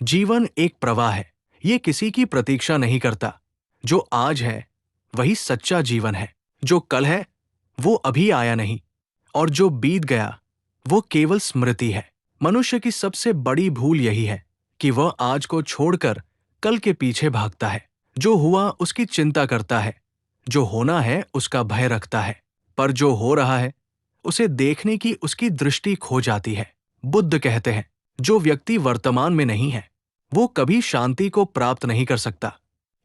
जीवन एक प्रवाह है, ये किसी की प्रतीक्षा नहीं करता। जो आज है वही सच्चा जीवन है। जो कल है वो अभी आया नहीं, और जो बीत गया वो केवल स्मृति है। मनुष्य की सबसे बड़ी भूल यही है कि वह आज को छोड़कर कल के पीछे भागता है। जो हुआ उसकी चिंता करता है, जो होना है उसका भय रखता है, पर जो हो रहा है उसे देखने की उसकी दृष्टि खो जाती है। बुद्ध कहते हैं, जो व्यक्ति वर्तमान में नहीं है वो कभी शांति को प्राप्त नहीं कर सकता।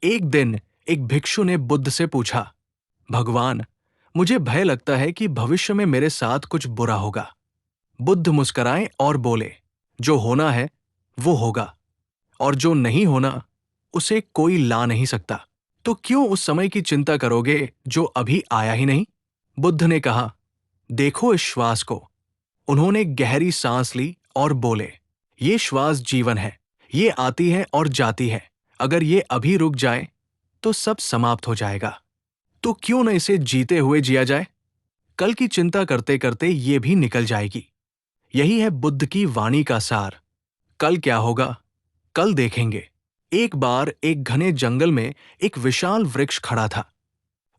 एक दिन एक भिक्षु ने बुद्ध से पूछा, भगवान, मुझे भय लगता है कि भविष्य में मेरे साथ कुछ बुरा होगा। बुद्ध मुस्कुराए और बोले, जो होना है वो होगा, और जो नहीं होना उसे कोई ला नहीं सकता। तो क्यों उस समय की चिंता करोगे जो अभी आया ही नहीं? बुद्ध ने कहा, देखो इस श्वास को। उन्होंने गहरी सांस ली और बोले, ये श्वास जीवन है, ये आती है और जाती है। अगर ये अभी रुक जाए तो सब समाप्त हो जाएगा। तो क्यों न इसे जीते हुए जिया जाए? कल की चिंता करते करते ये भी निकल जाएगी। यही है बुद्ध की वाणी का सार। कल क्या होगा, कल देखेंगे। एक बार एक घने जंगल में एक विशाल वृक्ष खड़ा था।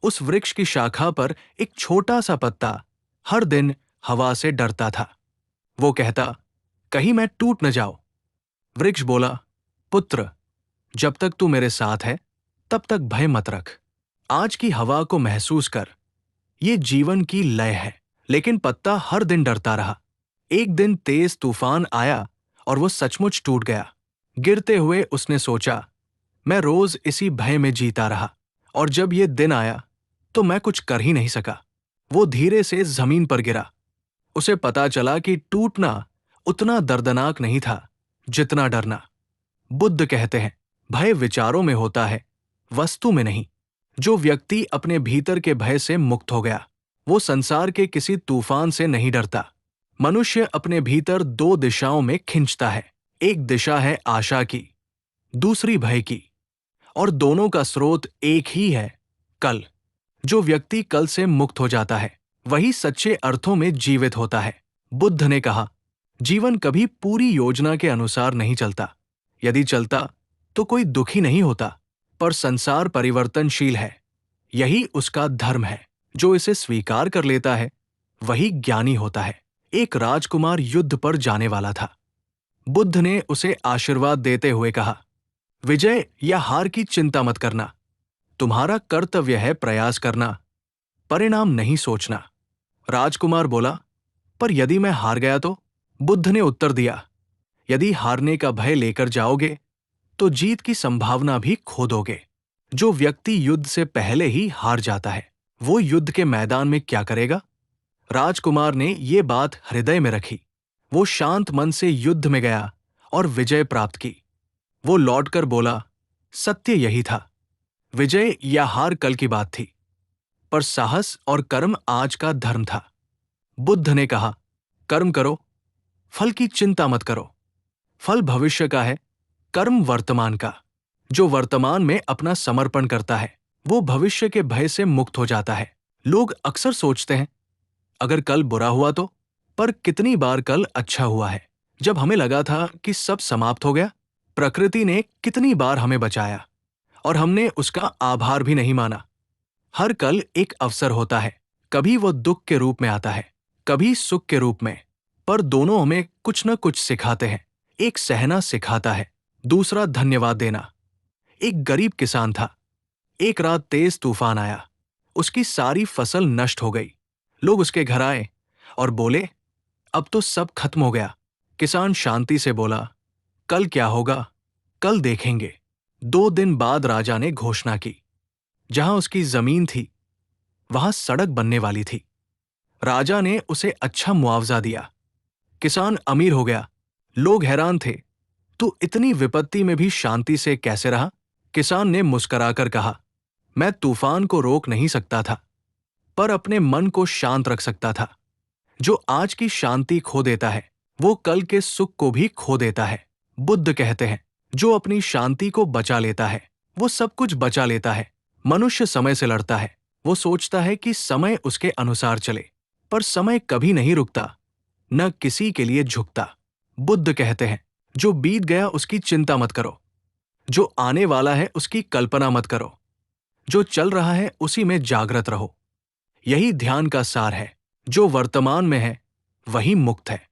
उस वृक्ष की शाखा पर एक छोटा सा पत्ता हर दिन हवा से डरता था। वो कहता, कहीं मैं टूट न जाऊं। वृक्ष बोला, पुत्र, जब तक तू मेरे साथ है तब तक भय मत रख। आज की हवा को महसूस कर, ये जीवन की लय है। लेकिन पत्ता हर दिन डरता रहा। एक दिन तेज तूफान आया और वो सचमुच टूट गया। गिरते हुए उसने सोचा, मैं रोज इसी भय में जीता रहा, और जब ये दिन आया तो मैं कुछ कर ही नहीं सका। वो धीरे से जमीन पर गिरा। उसे पता चला कि टूटना उतना दर्दनाक नहीं था जितना डरना। बुद्ध कहते हैं, भय विचारों में होता है, वस्तु में नहीं। जो व्यक्ति अपने भीतर के भय से मुक्त हो गया वो संसार के किसी तूफान से नहीं डरता। मनुष्य अपने भीतर दो दिशाओं में खिंचता है। एक दिशा है आशा की, दूसरी भय की, और दोनों का स्रोत एक ही है, कल। जो व्यक्ति कल से मुक्त हो जाता है वही सच्चे अर्थों में जीवित होता है। बुद्ध ने कहा, जीवन कभी पूरी योजना के अनुसार नहीं चलता। यदि चलता तो कोई दुखी नहीं होता, पर संसार परिवर्तनशील है, यही उसका धर्म है। जो इसे स्वीकार कर लेता है वही ज्ञानी होता है। एक राजकुमार युद्ध पर जाने वाला था। बुद्ध ने उसे आशीर्वाद देते हुए कहा, विजय या हार की चिंता मत करना। तुम्हारा कर्तव्य है प्रयास करना, परिणाम नहीं सोचना। राजकुमार बोला, पर यदि मैं हार गया तो? बुद्ध ने उत्तर दिया, यदि हारने का भय लेकर जाओगे तो जीत की संभावना भी खो दोगे। जो व्यक्ति युद्ध से पहले ही हार जाता है वो युद्ध के मैदान में क्या करेगा? राजकुमार ने ये बात हृदय में रखी। वो शांत मन से युद्ध में गया और विजय प्राप्त की। वो लौटकर बोला, सत्य यही था। विजय या हार कल की बात थी, पर साहस और कर्म आज का धर्म था। बुद्ध ने कहा, कर्म करो, फल की चिंता मत करो। फल भविष्य का है, कर्म वर्तमान का। जो वर्तमान में अपना समर्पण करता है वो भविष्य के भय से मुक्त हो जाता है। लोग अक्सर सोचते हैं, अगर कल बुरा हुआ तो? पर कितनी बार कल अच्छा हुआ है, जब हमें लगा था कि सब समाप्त हो गया। प्रकृति ने कितनी बार हमें बचाया और हमने उसका आभार भी नहीं माना। हर कल एक अवसर होता है, कभी वो दुख के रूप में आता है, कभी सुख के रूप में, पर दोनों हमें कुछ न कुछ सिखाते हैं। एक सहना सिखाता है, दूसरा धन्यवाद देना। एक गरीब किसान था। एक रात तेज तूफान आया, उसकी सारी फसल नष्ट हो गई। लोग उसके घर आए और बोले, अब तो सब खत्म हो गया। किसान शांति से बोला, कल क्या होगा, कल देखेंगे। 2 दिन बाद राजा ने घोषणा की, जहां उसकी जमीन थी वहां सड़क बनने वाली थी। राजा ने उसे अच्छा मुआवजा दिया। किसान अमीर हो गया। लोग हैरान थे, तू इतनी विपत्ति में भी शांति से कैसे रहा? किसान ने मुस्कुराकर कहा, मैं तूफान को रोक नहीं सकता था, पर अपने मन को शांत रख सकता था। जो आज की शांति खो देता है वो कल के सुख को भी खो देता है। बुद्ध कहते हैं, जो अपनी शांति को बचा लेता है वो सब कुछ बचा लेता है। मनुष्य समय से लड़ता है। वो सोचता है कि समय उसके अनुसार चले, पर समय कभी नहीं रुकता, न किसी के लिए झुकता। बुद्ध कहते हैं, जो बीत गया उसकी चिंता मत करो, जो आने वाला है उसकी कल्पना मत करो, जो चल रहा है उसी में जागृत रहो। यही ध्यान का सार है। जो वर्तमान में है वही मुक्त है।